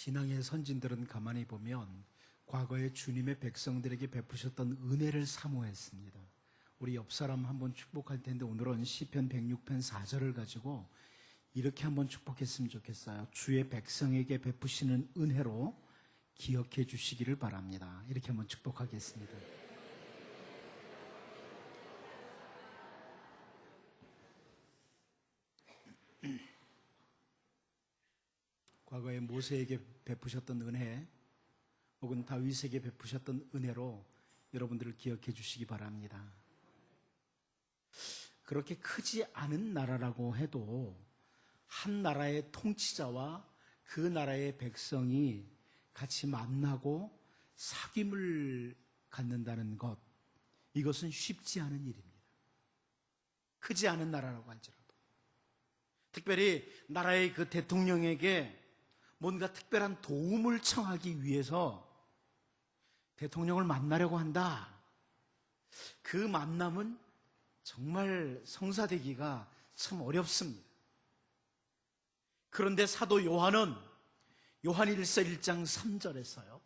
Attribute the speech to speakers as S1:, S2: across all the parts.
S1: 신앙의 선진들은 가만히 보면 과거에 주님의 백성들에게 베푸셨던 은혜를 사모했습니다. 우리 옆 사람 한번 축복할 텐데 오늘은 시편 106편 4절을 가지고 이렇게 한번 축복했으면 좋겠어요. 주의 백성에게 베푸시는 은혜로 기억해 주시기를 바랍니다. 이렇게 한번 축복하겠습니다. 과거에 모세에게 베푸셨던 은혜 혹은 다윗에게 베푸셨던 은혜로 여러분들을 기억해 주시기 바랍니다. 그렇게 크지 않은 나라라고 해도 한 나라의 통치자와 그 나라의 백성이 같이 만나고 사귐을 갖는다는 것, 이것은 쉽지 않은 일입니다. 크지 않은 나라라고 할지라도. 특별히 나라의 그 대통령에게 뭔가 특별한 도움을 청하기 위해서 대통령을 만나려고 한다. 그 만남은 정말 성사되기가 참 어렵습니다. 그런데 사도 요한은 요한일서 1장 3절에서요.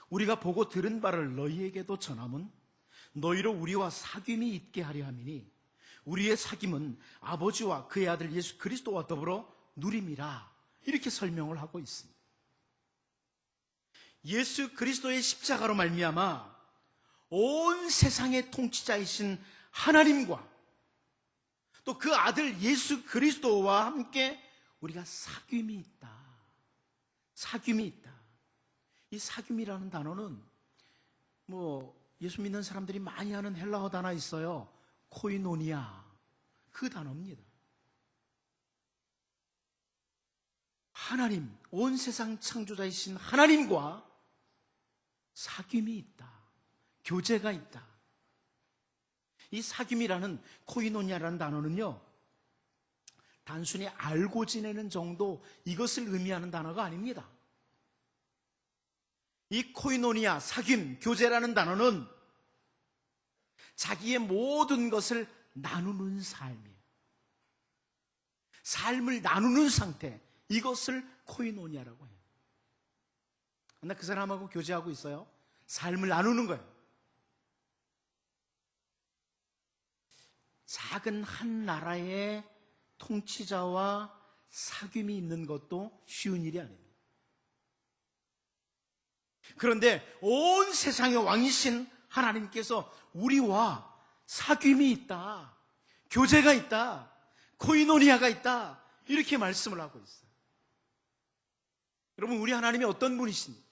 S1: 우리가 보고 들은 바를 너희에게도 전함은 너희로 우리와 사귐이 있게 하려 함이니 우리의 사귐은 아버지와 그의 아들 예수 그리스도와 더불어 누림이라. 이렇게 설명을 하고 있습니다. 예수 그리스도의 십자가로 말미암아 온 세상의 통치자이신 하나님과 또 그 아들 예수 그리스도와 함께 우리가 사귐이 있다. 사귐이 있다. 이 사귐이라는 단어는 예수 믿는 사람들이 많이 하는 헬라어 단어 있어요. 코이노니아. 그 단어입니다. 하나님, 온 세상 창조자이신 하나님과 사귐이 있다. 교제가 있다. 이 사귐이라는 코이노니아라는 단어는요, 단순히 알고 지내는 정도 이것을 의미하는 단어가 아닙니다. 이 코이노니아, 사귐, 교제라는 단어는 자기의 모든 것을 나누는 삶이에요. 삶을 나누는 상태, 이것을 코이노니아라고 해요. 나 그 사람하고 교제하고 있어요. 삶을 나누는 거예요. 작은 한 나라의 통치자와 사귐이 있는 것도 쉬운 일이 아닙니다. 그런데 온 세상의 왕이신 하나님께서 우리와 사귐이 있다, 교제가 있다, 코이노니아가 있다, 이렇게 말씀을 하고 있어요. 여러분, 우리 하나님이 어떤 분이십니까?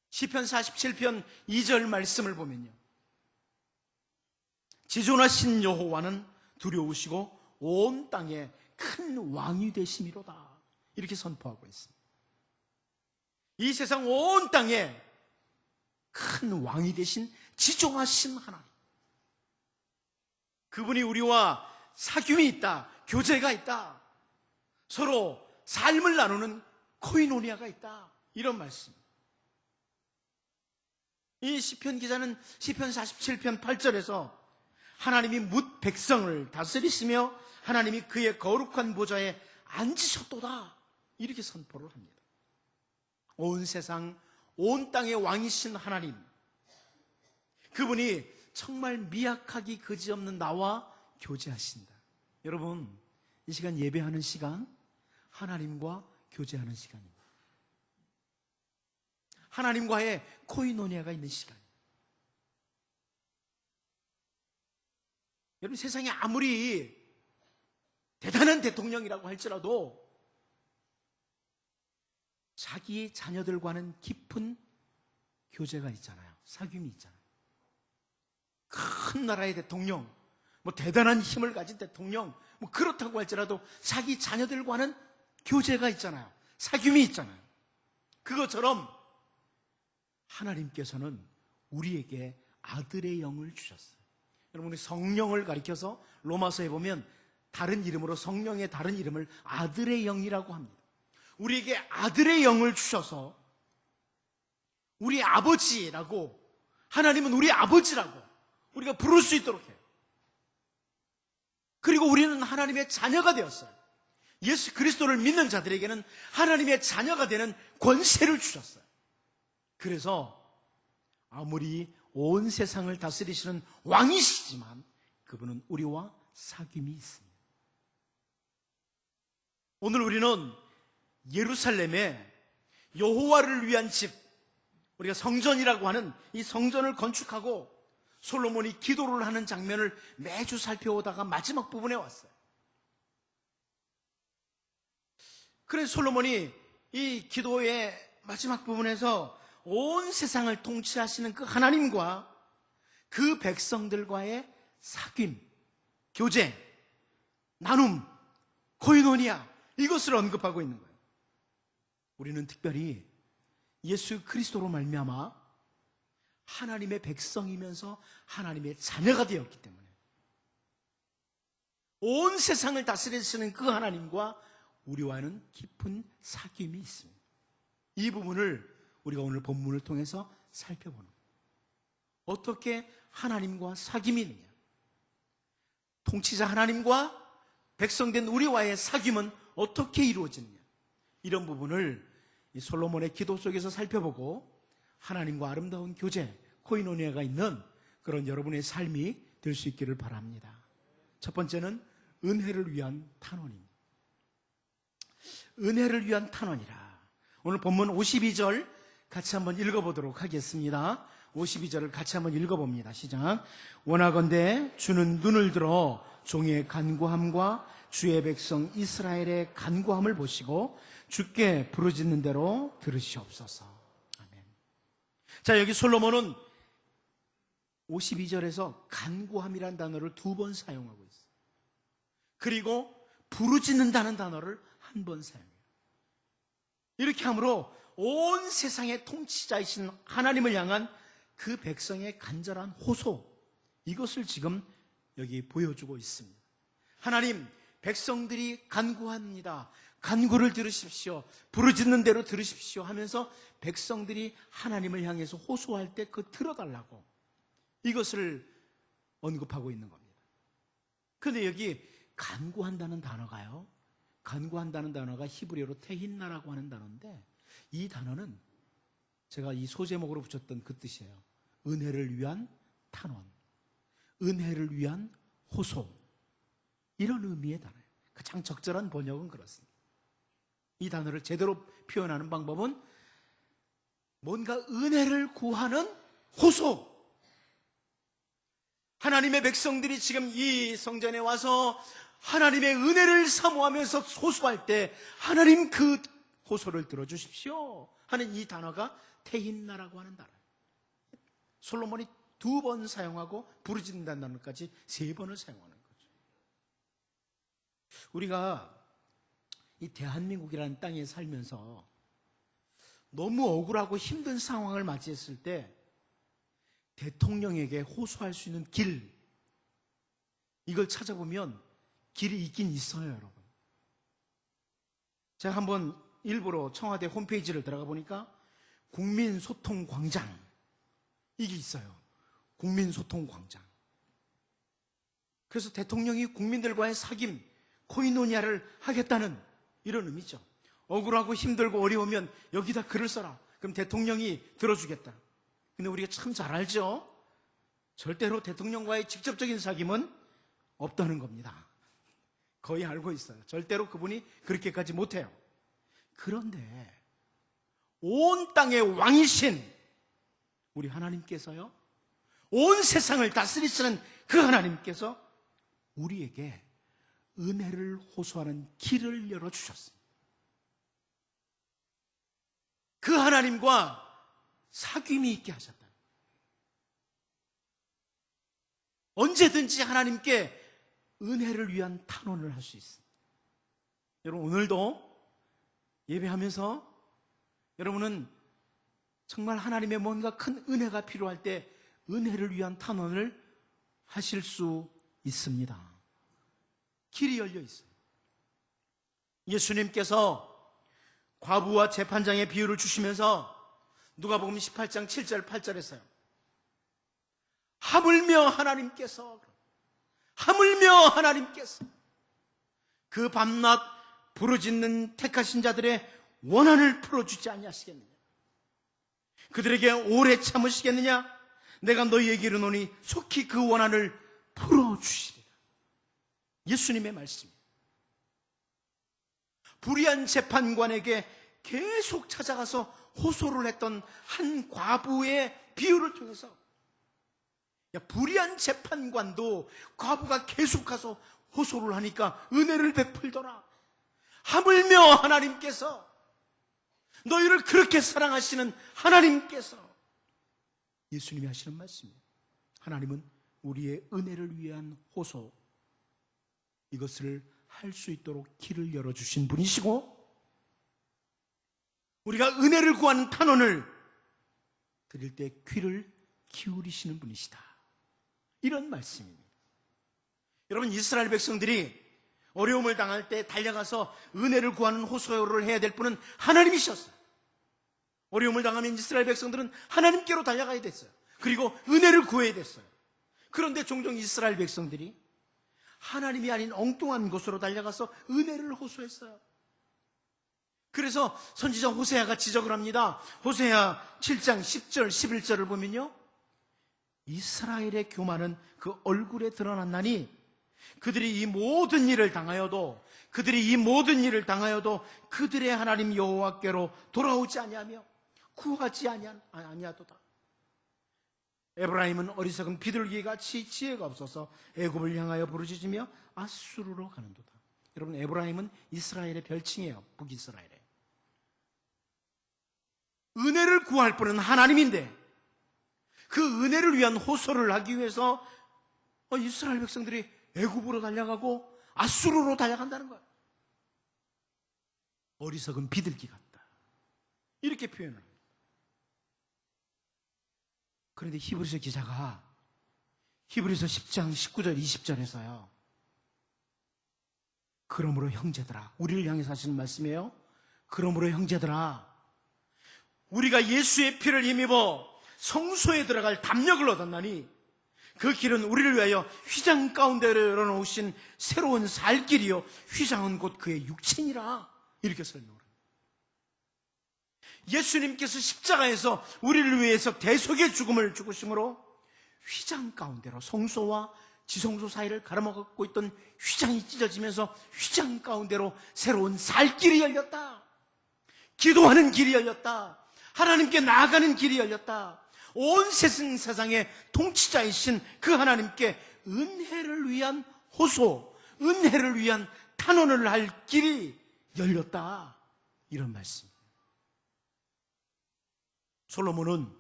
S1: 시편 47편 2절 말씀을 보면요, 지존하신 여호와는 두려우시고 온 땅에 큰 왕이 되심이로다, 이렇게 선포하고 있습니다. 이 세상 온 땅에 큰 왕이 되신 지존하신 하나님, 그분이 우리와 사귐이 있다, 교제가 있다, 서로 삶을 나누는 코이노니아가 있다, 이런 말씀. 이 시편 기자는 시편 47편 8절에서 하나님이 뭇 백성을 다스리시며 하나님이 그의 거룩한 보좌에 앉으셨도다, 이렇게 선포를 합니다. 온 세상, 온 땅의 왕이신 하나님, 그분이 정말 미약하기 그지없는 나와 교제하신다. 여러분, 이 시간 예배하는 시간, 하나님과 교제하는 시간입니다. 하나님과의 코이노니아가 있는 시간. 여러분, 세상에 아무리 대단한 대통령이라고 할지라도 자기 자녀들과는 깊은 교제가 있잖아요. 사귐이 있잖아요. 큰 나라의 대통령, 대단한 힘을 가진 대통령, 그렇다고 할지라도 자기 자녀들과는 교제가 있잖아요. 사귐이 있잖아요. 그것처럼 하나님께서는 우리에게 아들의 영을 주셨어요. 여러분이 성령을 가리켜서 로마서에 보면 다른 이름으로, 성령의 다른 이름을 아들의 영이라고 합니다. 우리에게 아들의 영을 주셔서 우리 아버지라고, 하나님은 우리 아버지라고 우리가 부를 수 있도록 해요. 그리고 우리는 하나님의 자녀가 되었어요. 예수 그리스도를 믿는 자들에게는 하나님의 자녀가 되는 권세를 주셨어요. 그래서 아무리 온 세상을 다스리시는 왕이시지만 그분은 우리와 사귐이 있습니다. 오늘 우리는 예루살렘에 여호와를 위한 집, 우리가 성전이라고 하는 이 성전을 건축하고 솔로몬이 기도를 하는 장면을 매주 살펴오다가 마지막 부분에 왔어요. 그래서 솔로몬이 이 기도의 마지막 부분에서 온 세상을 통치하시는 그 하나님과 그 백성들과의 사귐, 교제, 나눔, 코이노니아, 이것을 언급하고 있는 거예요. 우리는 특별히 예수 그리스도로 말미암아 하나님의 백성이면서 하나님의 자녀가 되었기 때문에 온 세상을 다스리시는 그 하나님과 우리와는 깊은 사귐이 있습니다. 이 부분을 우리가 오늘 본문을 통해서 살펴보는 거예요. 어떻게 하나님과 사귐이 있느냐, 통치자 하나님과 백성된 우리와의 사귐은 어떻게 이루어지느냐, 이런 부분을 이 솔로몬의 기도 속에서 살펴보고 하나님과 아름다운 교제, 코이노니아가 있는 그런 여러분의 삶이 될 수 있기를 바랍니다. 첫 번째는 은혜를 위한 탄원입니다. 은혜를 위한 탄원이라. 오늘 본문 52절 같이 한번 읽어보도록 하겠습니다. 52절을 같이 한번 읽어봅니다. 시작. 원하건대 주는 눈을 들어 종의 간구함과 주의 백성 이스라엘의 간구함을 보시고 주께 부르짖는 대로 들으시옵소서. 아멘. 자, 여기 솔로몬은 52절에서 간구함이라는 단어를 2번 사용하고 있어요. 그리고 부르짖는다는 단어를 한 번 사용해요. 이렇게 함으로 온 세상의 통치자이신 하나님을 향한 그 백성의 간절한 호소, 이것을 지금 여기 보여주고 있습니다. 하나님, 백성들이 간구합니다. 간구를 들으십시오. 부르짖는 대로 들으십시오 하면서 백성들이 하나님을 향해서 호소할 때 그 들어달라고, 이것을 언급하고 있는 겁니다. 그런데 여기 간구한다는 단어가요, 간구한다는 단어가 히브리어로 테힌나라고 하는 단어인데, 이 단어는 제가 이 소제목으로 붙였던 그 뜻이에요. 은혜를 위한 탄원, 은혜를 위한 호소, 이런 의미의 단어예요. 가장 적절한 번역은 그렇습니다. 이 단어를 제대로 표현하는 방법은 뭔가 은혜를 구하는 호소. 하나님의 백성들이 지금 이 성전에 와서 하나님의 은혜를 사모하면서 호소할 때 하나님 그 호소를 들어주십시오 하는 이 단어가 테힌나라고 하는 단어예요. 솔로몬이 2번 사용하고 부르짖는다는 단어까지 3번을 사용하는 거죠. 우리가 이 대한민국이라는 땅에 살면서 너무 억울하고 힘든 상황을 맞이했을 때 대통령에게 호소할 수 있는 길, 이걸 찾아보면 길이 있긴 있어요, 여러분. 제가 한번 일부러 청와대 홈페이지를 들어가 보니까 국민소통광장, 이게 있어요. 국민소통광장. 그래서 대통령이 국민들과의 사귐, 코이노니아를 하겠다는 이런 의미죠. 억울하고 힘들고 어려우면 여기다 글을 써라. 그럼 대통령이 들어주겠다. 근데 우리가 참 잘 알죠? 절대로 대통령과의 직접적인 사귐은 없다는 겁니다. 거의 알고 있어요. 절대로 그분이 그렇게까지 못해요. 그런데 온 땅의 왕이신 우리 하나님께서요, 온 세상을 다스리시는 그 하나님께서 우리에게 은혜를 호소하는 길을 열어주셨습니다. 그 하나님과 사귐이 있게 하셨다. 언제든지 하나님께 은혜를 위한 탄원을 할 수 있습니다. 여러분, 오늘도 예배하면서 여러분은 정말 하나님의 뭔가 큰 은혜가 필요할 때 은혜를 위한 탄원을 하실 수 있습니다. 길이 열려 있어요. 예수님께서 과부와 재판장의 비유를 주시면서 누가복음 18장 7절 8절에서요, 하물며 하나님께서 그 밤낮 부르짖는 택하신 자들의 원한을 풀어주지 아니하시겠느냐? 그들에게 오래 참으시겠느냐? 내가 너희에게 이르노니 속히 그 원한을 풀어주시리라. 예수님의 말씀입니다. 불의한 재판관에게 계속 찾아가서 호소를 했던 한 과부의 비유를 통해서, 불의한 재판관도 과부가 계속 가서 호소를 하니까 은혜를 베풀더라. 하물며 하나님께서, 너희를 그렇게 사랑하시는 하나님께서, 예수님이 하시는 말씀입니다. 하나님은 우리의 은혜를 위한 호소, 이것을 할 수 있도록 길을 열어주신 분이시고, 우리가 은혜를 구하는 탄원을 드릴 때 귀를 기울이시는 분이시다. 이런 말씀입니다. 여러분, 이스라엘 백성들이 어려움을 당할 때 달려가서 은혜를 구하는 호소를 해야 될 분은 하나님이셨어요. 어려움을 당하면 이스라엘 백성들은 하나님께로 달려가야 됐어요. 그리고 은혜를 구해야 됐어요. 그런데 종종 이스라엘 백성들이 하나님이 아닌 엉뚱한 곳으로 달려가서 은혜를 호소했어요. 그래서 선지자 호세아가 지적을 합니다. 호세아 7장 10절 11절을 보면요, 이스라엘의 교만은 그 얼굴에 드러났나니 그들이 이 모든 일을 당하여도 그들의 하나님 여호와께로 돌아오지 아니하며 구하지 아니하도다. 에브라임은 어리석은 비둘기같이 지혜가 없어서 애굽을 향하여 부르짖으며 아수르로 가는도다. 여러분, 에브라임은 이스라엘의 별칭이에요. 북이스라엘의. 은혜를 구할 분은 하나님인데 그 은혜를 위한 호소를 하기 위해서 이스라엘 백성들이 애굽으로 달려가고 아수르로 달려간다는 거예요. 어리석은 비둘기 같다, 이렇게 표현을 합니다. 그런데 히브리서 기자가 히브리서 10장 19절 20절에서요, 그러므로 형제들아, 우리를 향해서 하시는 말씀이에요. 그러므로 형제들아, 우리가 예수의 피를 힘입어 성소에 들어갈 담력을 얻었나니 그 길은 우리를 위하여 휘장 가운데로 열어놓으신 새로운 살 길이요 휘장은 곧 그의 육체니라, 이렇게 설명을 합니다. 예수님께서 십자가에서 우리를 위해서 대속의 죽음을 죽으심으로 휘장 가운데로, 성소와 지성소 사이를 가로막고 있던 휘장이 찢어지면서 휘장 가운데로 새로운 살 길이 열렸다. 기도하는 길이 열렸다. 하나님께 나아가는 길이 열렸다. 온 세상의 통치자이신 그 하나님께 은혜를 위한 호소, 은혜를 위한 탄원을 할 길이 열렸다, 이런 말씀. 솔로몬은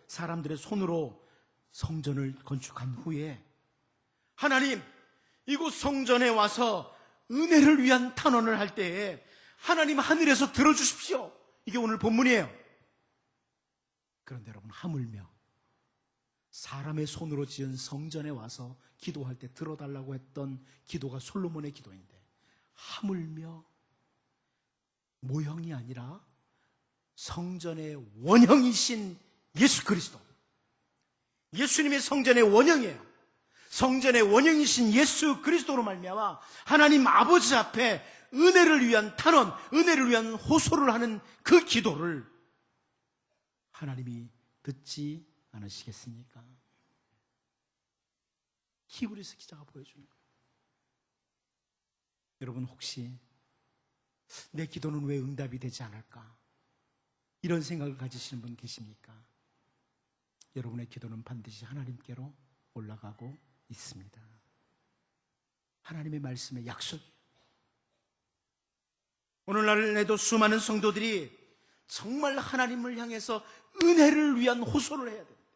S1: 사람들의 손으로 성전을 건축한 후에 하나님, 이곳 성전에 와서 은혜를 위한 탄원을 할 때에 하나님 하늘에서 들어주십시오, 이게 오늘 본문이에요. 그런데 여러분, 하물며 사람의 손으로 지은 성전에 와서 기도할 때 들어달라고 했던 기도가 솔로몬의 기도인데, 하물며 모형이 아니라 성전의 원형이신 예수 그리스도, 예수님의 성전의 원형이에요. 성전의 원형이신 예수 그리스도로 말미암아 하나님 아버지 앞에 은혜를 위한 탄원, 은혜를 위한 호소를 하는 그 기도를 하나님이 듣지 않으시겠습니까? 히브리서 기자가 보여주는 거예요. 여러분, 혹시 내 기도는 왜 응답이 되지 않을까, 이런 생각을 가지시는 분 계십니까? 여러분의 기도는 반드시 하나님께로 올라가고 있습니다. 하나님의 말씀의 약속이에요. 오늘날에도 수많은 성도들이 정말 하나님을 향해서 은혜를 위한 호소를 해야 됩니다.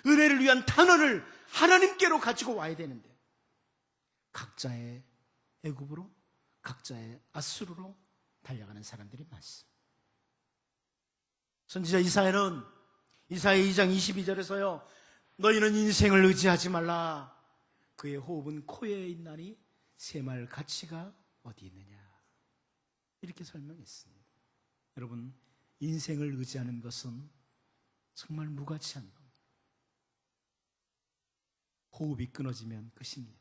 S1: 은혜를 위한 탄원을 하나님께로 가지고 와야 되는데, 각자의 애굽으로, 각자의 아수르로 달려가는 사람들이 많습니다. 선지자 이사야는 이사야 2장 22절에서요, 너희는 인생을 의지하지 말라. 그의 호흡은 코에 있나니 새말 가치가 어디 있느냐, 이렇게 설명했습니다. 여러분, 인생을 의지하는 것은 정말 무가치한 겁니다. 호흡이 끊어지면 끝입니다.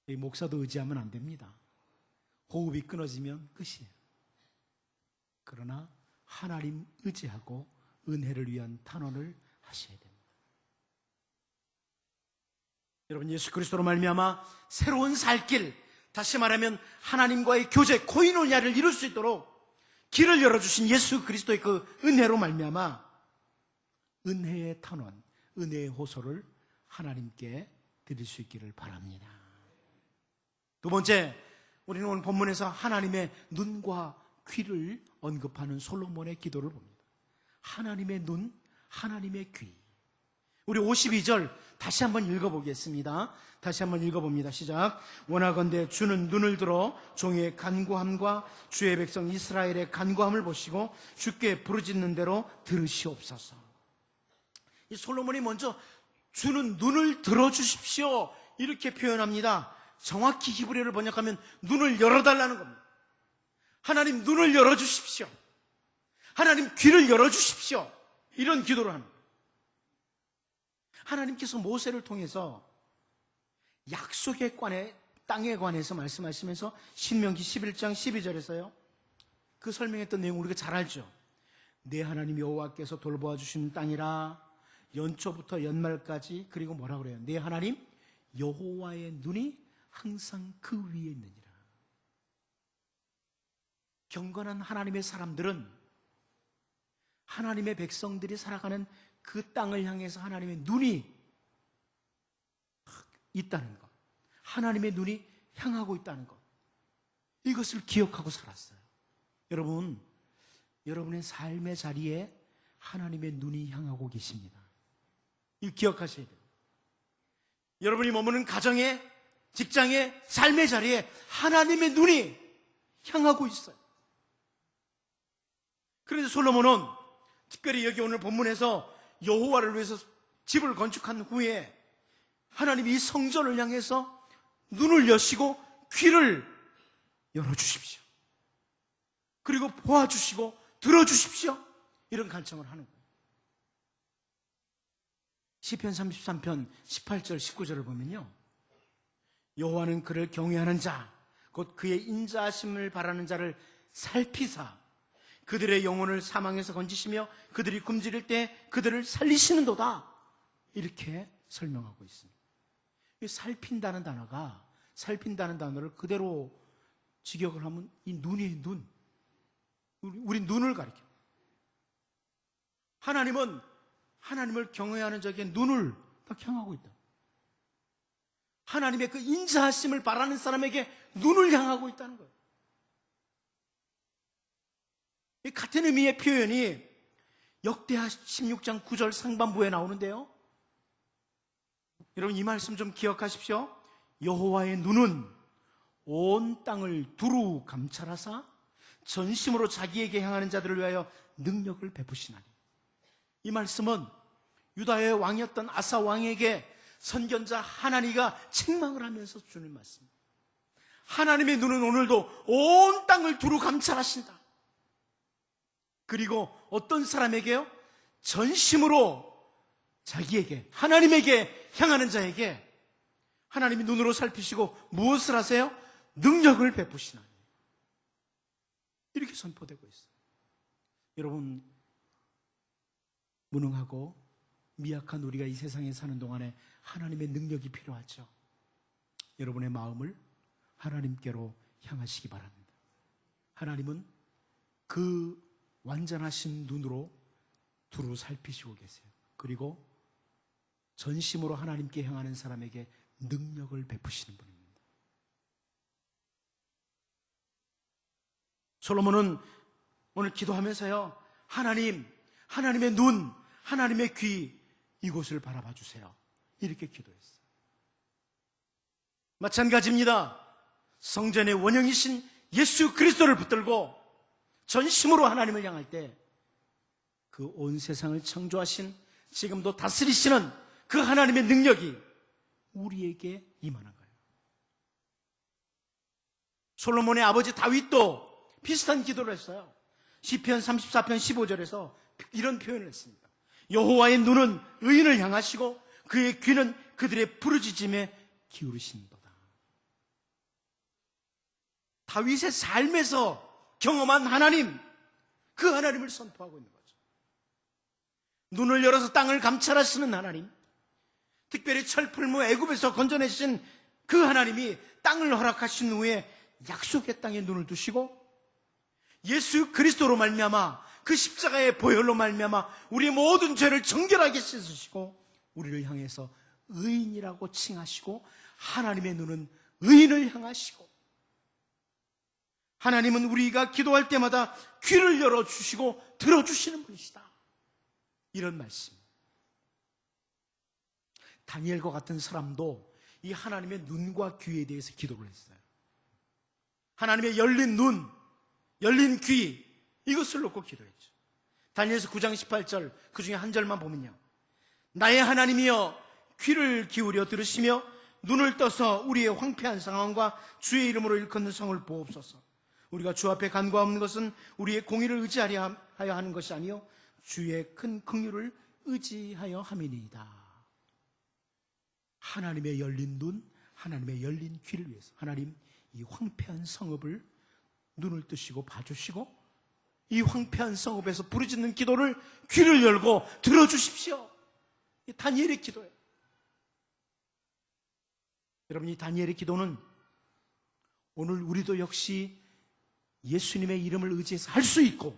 S1: 이 목사도 의지하면 안 됩니다. 호흡이 끊어지면 끝이에요. 그러나 하나님 의지하고 은혜를 위한 탄원을 하셔야 됩니다. 여러분, 예수 그리스도로 말미암아 새로운 살 길, 다시 말하면 하나님과의 교제, 코이노니아를 이룰 수 있도록 길을 열어주신 예수 그리스도의 그 은혜로 말미암아 은혜의 탄원, 은혜의 호소를 하나님께 드릴 수 있기를 바랍니다. 두 번째, 우리는 오늘 본문에서 하나님의 눈과 귀를 언급하는 솔로몬의 기도를 봅니다. 하나님의 눈, 하나님의 귀. 우리 52절 다시 한번 읽어보겠습니다. 다시 한번 읽어봅니다. 시작. 원하건대 주는 눈을 들어 종의 간구함과 주의 백성 이스라엘의 간구함을 보시고 주께 부르짖는 대로 들으시옵소서. 이 솔로몬이 먼저 주는 눈을 들어주십시오 이렇게 표현합니다. 정확히 히브리어를 번역하면 눈을 열어달라는 겁니다. 하나님 눈을 열어주십시오. 하나님 귀를 열어주십시오. 이런 기도를 합니다. 하나님께서 모세를 통해서 약속의 땅에 관해서 말씀하시면서 신명기 11장 12절에서요. 그 설명했던 내용 우리가 잘 알죠. 내 하나님 여호와께서 돌보아 주시는 땅이라 연초부터 연말까지. 그리고 뭐라 그래요? 내 하나님 여호와의 눈이 항상 그 위에 있느니라. 경건한 하나님의 사람들은 하나님의 백성들이 살아가는 그 땅을 향해서 하나님의 눈이 있다는 것, 하나님의 눈이 향하고 있다는 것, 이것을 기억하고 살았어요. 여러분, 여러분의 삶의 자리에 하나님의 눈이 향하고 계십니다. 이거 기억하셔야 돼요. 여러분이 머무는 가정에, 직장에, 삶의 자리에 하나님의 눈이 향하고 있어요. 그런데 솔로몬은 특별히 여기 오늘 본문에서 여호와를 위해서 집을 건축한 후에 하나님이 이 성전을 향해서 눈을 여시고 귀를 열어주십시오. 그리고 보아주시고 들어주십시오. 이런 간청을 하는 거예요. 시편 33편 18절 19절을 보면요, 여호와는 그를 경외하는 자, 곧 그의 인자하심을 바라는 자를 살피사 그들의 영혼을 사망에서 건지시며 그들이 굶주릴 때 그들을 살리시는도다. 이렇게 설명하고 있습니다. 이 살핀다는 단어가, 살핀다는 단어를 그대로 직역을 하면 이 눈이 눈, 우리 눈을 가리켜요. 하나님은 하나님을 경외하는 자에게 눈을 딱 향하고 있다. 하나님의 그 인자하심을 바라는 사람에게 눈을 향하고 있다는 거예요. 이 같은 의미의 표현이 역대하 16장 9절 상반부에 나오는데요. 여러분, 이 말씀 좀 기억하십시오. 여호와의 눈은 온 땅을 두루 감찰하사 전심으로 자기에게 향하는 자들을 위하여 능력을 베푸시나니. 이 말씀은 유다의 왕이었던 아사 왕에게 선견자 하나니가 책망을 하면서 주는 말씀입니다. 하나님의 눈은 오늘도 온 땅을 두루 감찰하신다. 그리고 어떤 사람에게요? 전심으로 자기에게, 하나님에게 향하는 자에게 하나님이 눈으로 살피시고 무엇을 하세요? 능력을 베푸시나니. 이렇게 선포되고 있어요. 여러분, 무능하고 미약한 우리가 이 세상에 사는 동안에 하나님의 능력이 필요하죠. 여러분의 마음을 하나님께로 향하시기 바랍니다. 하나님은 그 완전하신 눈으로 두루 살피시고 계세요. 그리고 전심으로 하나님께 향하는 사람에게 능력을 베푸시는 분입니다. 솔로몬은 오늘 기도하면서요, 하나님, 하나님의 눈, 하나님의 귀, 이곳을 바라봐 주세요. 이렇게 기도했어요. 마찬가지입니다. 성전의 원형이신 예수 그리스도를 붙들고 전심으로 하나님을 향할 때 그 온 세상을 창조하신, 지금도 다스리시는 그 하나님의 능력이 우리에게 임하는 거예요. 솔로몬의 아버지 다윗도 비슷한 기도를 했어요. 시편 34편 15절에서 이런 표현을 했습니다. 여호와의 눈은 의인을 향하시고 그의 귀는 그들의 부르짖음에 기울이신도다. 다윗의 삶에서 경험한 하나님, 그 하나님을 선포하고 있는 거죠. 눈을 열어서 땅을 감찰하시는 하나님, 특별히 철풀무 애굽에서 건져내신 그 하나님이 땅을 허락하신 후에 약속의 땅에 눈을 두시고 예수 그리스도로 말미암아 그 십자가의 보혈로 말미암아 우리의 모든 죄를 정결하게 씻으시고 우리를 향해서 의인이라고 칭하시고 하나님의 눈은 의인을 향하시고 하나님은 우리가 기도할 때마다 귀를 열어주시고 들어주시는 분이시다. 이런 말씀. 다니엘과 같은 사람도 이 하나님의 눈과 귀에 대해서 기도를 했어요. 하나님의 열린 눈, 열린 귀, 이것을 놓고 기도했죠. 다니엘서 9장 18절 그 중에 한 절만 보면요, 나의 하나님이여 귀를 기울여 들으시며 눈을 떠서 우리의 황폐한 상황과 주의 이름으로 일컫는 성을 보옵소서. 우리가 주 앞에 간과없는 것은 우리의 공의를 의지하여 하는 것이 아니요 주의 큰 긍휼을 의지하여 함이니이다. 하나님의 열린 눈, 하나님의 열린 귀를 위해서 하나님 이 황폐한 성읍을 눈을 뜨시고 봐주시고 이 황폐한 성읍에서 부르짖는 기도를 귀를 열고 들어주십시오. 이 다니엘의 기도예요. 여러분, 이 다니엘의 기도는 오늘 우리도 역시 예수님의 이름을 의지해서 할 수 있고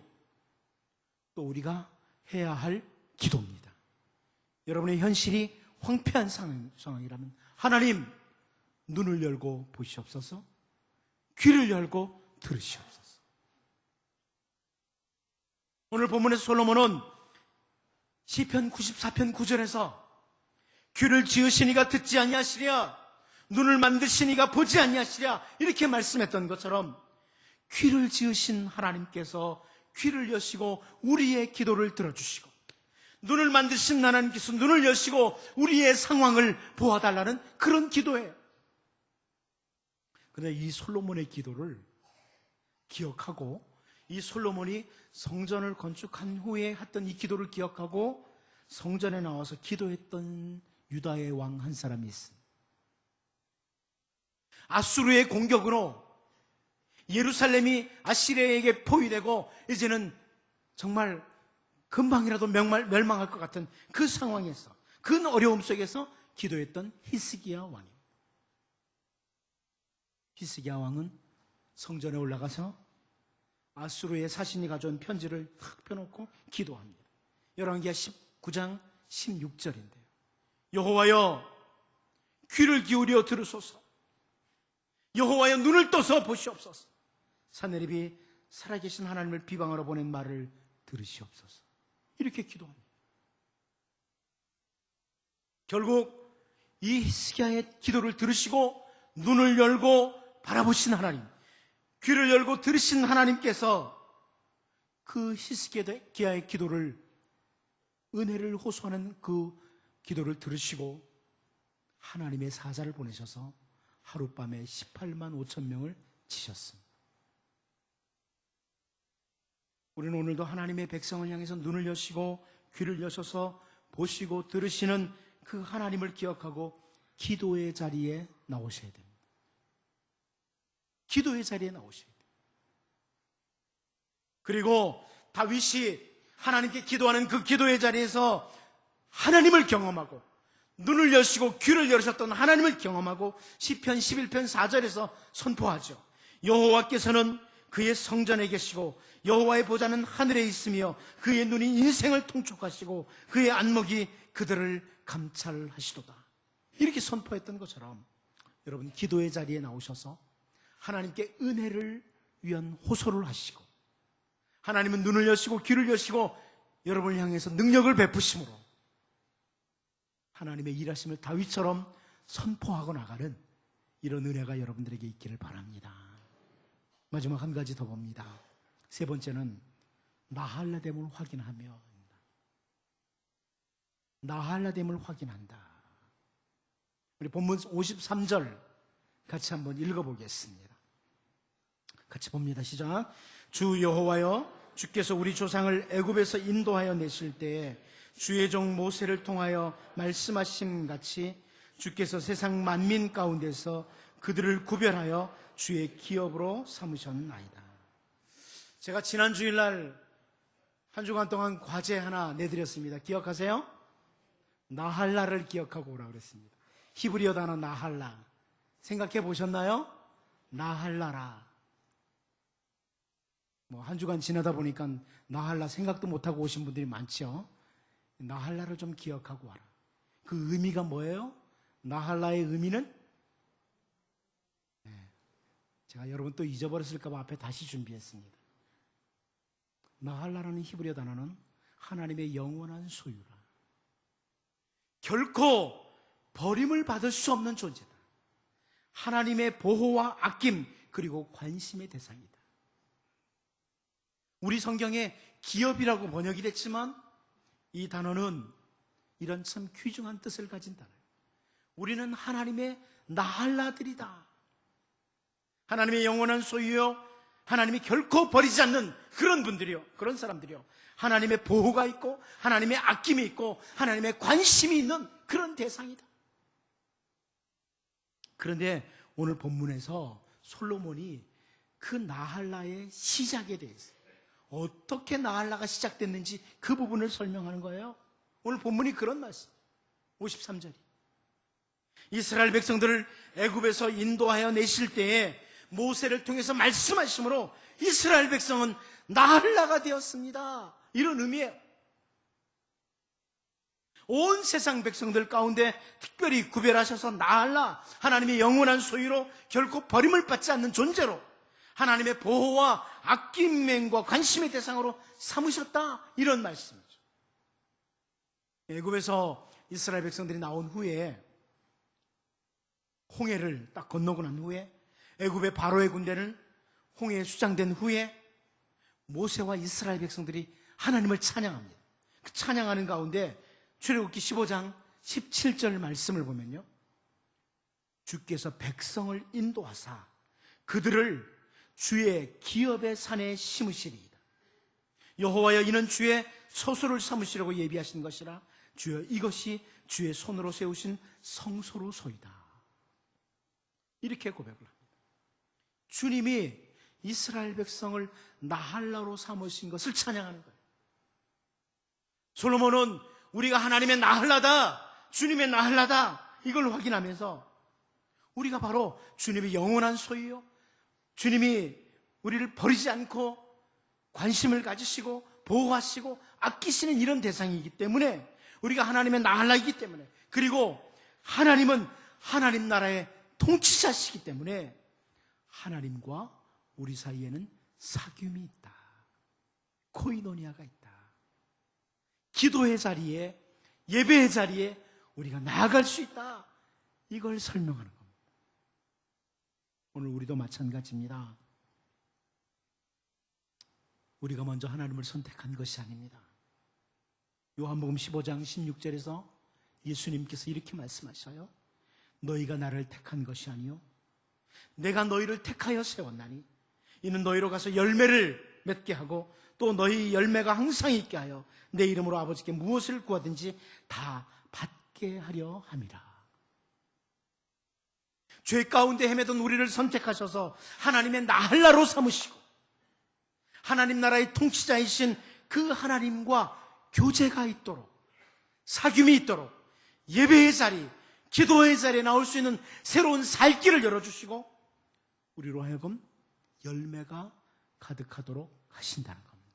S1: 또 우리가 해야 할 기도입니다. 여러분의 현실이 황폐한 상황이라면 하나님 눈을 열고 보시옵소서, 귀를 열고 들으시옵소서. 오늘 본문에서 솔로몬은 시편 94편 9절에서 귀를 지으시니가 듣지 아니하시랴, 눈을 만드시니가 보지 아니하시랴, 이렇게 말씀했던 것처럼 귀를 지으신 하나님께서 귀를 여시고 우리의 기도를 들어주시고 눈을 만드신 하나님께서 눈을 여시고 우리의 상황을 보아달라는 그런 기도예요. 그런데 이 솔로몬의 기도를 기억하고 이 솔로몬이 성전을 건축한 후에 했던 이 기도를 기억하고 성전에 나와서 기도했던 유다의 왕 한 사람이 있습니다. 아수르의 공격으로 예루살렘이 아시리아에게 포위되고 이제는 정말 금방이라도 멸망할 것 같은 그 상황에서, 그 어려움 속에서 기도했던 히스기야 왕입니다. 히스기야 왕은 성전에 올라가서 아수르의 사신이 가져온 편지를 탁 펴놓고 기도합니다. 열왕기하 19장 16절인데요. 여호와여 귀를 기울여 들으소서, 여호와여 눈을 떠서 보시옵소서, 사내립이 살아계신 하나님을 비방하러 보낸 말을 들으시옵소서. 이렇게 기도합니다. 결국 이 히스기야의 기도를 들으시고 눈을 열고 바라보신 하나님, 귀를 열고 들으신 하나님께서 그 히스기야의 기도를, 은혜를 호소하는 그 기도를 들으시고 하나님의 사자를 보내셔서 하룻밤에 18만 5천 명을 치셨습니다. 우리는 오늘도 하나님의 백성을 향해서 눈을 여시고 귀를 여셔서 보시고 들으시는 그 하나님을 기억하고 기도의 자리에 나오셔야 됩니다. 기도의 자리에 나오셔야 돼요. 그리고 다윗이 하나님께 기도하는 그 기도의 자리에서 하나님을 경험하고 눈을 여시고 귀를 열으셨던 하나님을 경험하고 시편 11편 4절에서 선포하죠. 여호와께서는 그의 성전에 계시고 여호와의 보좌는 하늘에 있으며 그의 눈이 인생을 통촉하시고 그의 안목이 그들을 감찰하시도다. 이렇게 선포했던 것처럼 여러분, 기도의 자리에 나오셔서 하나님께 은혜를 위한 호소를 하시고 하나님은 눈을 여시고 귀를 여시고 여러분을 향해서 능력을 베푸심으로 하나님의 일하심을 다윗처럼 선포하고 나가는 이런 은혜가 여러분들에게 있기를 바랍니다. 마지막 한 가지 더 봅니다. 세 번째는 나할라됨을 확인하며, 나할라됨을 확인한다. 우리 본문 53절 같이 한번 읽어보겠습니다. 같이 봅니다. 시작. 주 여호와여, 주께서 우리 조상을 애굽에서 인도하여 내실 때에 주의 종 모세를 통하여 말씀하신 같이 주께서 세상 만민 가운데서 그들을 구별하여 주의 기업으로 삼으셨나이다. 제가 지난 주일날 한 주간 동안 과제 하나 내드렸습니다. 기억하세요? 나할라를 기억하고 오라고 그랬습니다. 히브리어 단어 나할라. 생각해 보셨나요? 나할라라. 한 주간 지나다 보니까 나할라 생각도 못하고 오신 분들이 많죠. 나할라를 좀 기억하고 와라. 그 의미가 뭐예요? 나할라의 의미는? 제가 여러분 또 잊어버렸을까 봐 앞에 다시 준비했습니다. 나할라라는 히브리어 단어는 하나님의 영원한 소유라. 결코 버림을 받을 수 없는 존재다. 하나님의 보호와 아낌 그리고 관심의 대상이다. 우리 성경에 기업이라고 번역이 됐지만 이 단어는 이런 참 귀중한 뜻을 가진 단어예요. 우리는 하나님의 나할라들이다. 하나님의 영원한 소유요, 하나님이 결코 버리지 않는 그런 분들이요, 그런 사람들이요, 하나님의 보호가 있고 하나님의 아낌이 있고 하나님의 관심이 있는 그런 대상이다. 그런데 오늘 본문에서 솔로몬이 그 나할라의 시작에 대해서 어떻게 나할라가 시작됐는지 그 부분을 설명하는 거예요. 오늘 본문이 그런 말씀. 53절이 이스라엘 백성들을 애굽에서 인도하여 내실 때에 모세를 통해서 말씀하심으로 이스라엘 백성은 나할라가 되었습니다. 이런 의미예요. 온 세상 백성들 가운데 특별히 구별하셔서 나할라, 하나님의 영원한 소유로 결코 버림을 받지 않는 존재로 하나님의 보호와 아낌과 관심의 대상으로 삼으셨다. 이런 말씀이죠. 애굽에서 이스라엘 백성들이 나온 후에 홍해를 딱 건너고 난 후에 애굽의 바로의 군대는 홍해에 수장된 후에 모세와 이스라엘 백성들이 하나님을 찬양합니다. 그 찬양하는 가운데 출애굽기 15장 17절 말씀을 보면요, 주께서 백성을 인도하사 그들을 주의 기업의 산에 심으시리이다. 여호와여, 이는 주의 소소를 삼으시려고 예비하신 것이라. 주여, 이것이 주의 손으로 세우신 성소로소이다. 이렇게 고백을 합니다. 주님이 이스라엘 백성을 나할라로 삼으신 것을 찬양하는 거예요. 솔로몬은 우리가 하나님의 나할라다, 주님의 나할라다, 이걸 확인하면서 우리가 바로 주님의 영원한 소유요, 주님이 우리를 버리지 않고 관심을 가지시고 보호하시고 아끼시는 이런 대상이기 때문에, 우리가 하나님의 나할라이기 때문에, 그리고 하나님은 하나님 나라의 통치자시기 때문에 하나님과 우리 사이에는 사귐이 있다. 코이노니아가 있다. 기도의 자리에, 예배의 자리에 우리가 나아갈 수 있다. 이걸 설명하는 겁니다. 오늘 우리도 마찬가지입니다. 우리가 먼저 하나님을 선택한 것이 아닙니다. 요한복음 15장 16절에서 예수님께서 이렇게 말씀하셔요. 너희가 나를 택한 것이 아니요 내가 너희를 택하여 세웠나니 이는 너희로 가서 열매를 맺게 하고 또 너희 열매가 항상 있게 하여 내 이름으로 아버지께 무엇을 구하든지 다 받게 하려 함이라. 죄 가운데 헤매던 우리를 선택하셔서 하나님의 나할라로 삼으시고 하나님 나라의 통치자이신 그 하나님과 교제가 있도록, 사귐이 있도록 예배의 자리, 기도의 자리에 나올 수 있는 새로운 살 길을 열어주시고 우리로 하여금 열매가 가득하도록 하신다는 겁니다.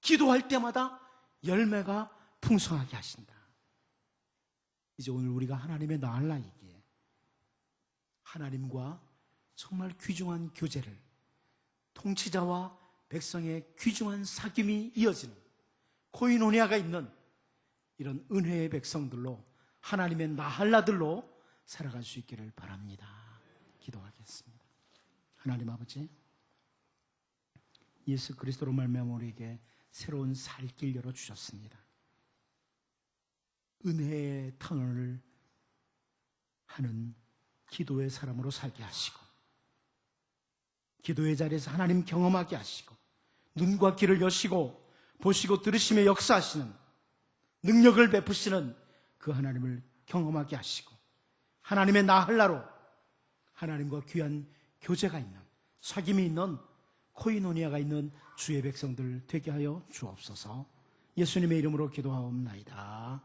S1: 기도할 때마다 열매가 풍성하게 하신다. 이제 오늘 우리가 하나님의 나할라이기에 하나님과 정말 귀중한 교제를, 통치자와 백성의 귀중한 사귐이 이어지는 코이노니아가 있는 이런 은혜의 백성들로, 하나님의 나할라들로 살아갈 수 있기를 바랍니다. 기도하겠습니다. 하나님 아버지, 예수 그리스도로 말미암아 우리에게 새로운 살길 열어주셨습니다. 은혜의 터널을 하는 기도의 사람으로 살게 하시고, 기도의 자리에서 하나님 경험하게 하시고, 눈과 귀를 여시고 보시고 들으시며 역사하시는 능력을 베푸시는 그 하나님을 경험하게 하시고, 하나님의 나할라로 하나님과 귀한 교제가 있는, 사귐이 있는, 코이노니아가 있는 주의 백성들 되게 하여 주옵소서. 예수님의 이름으로 기도하옵나이다.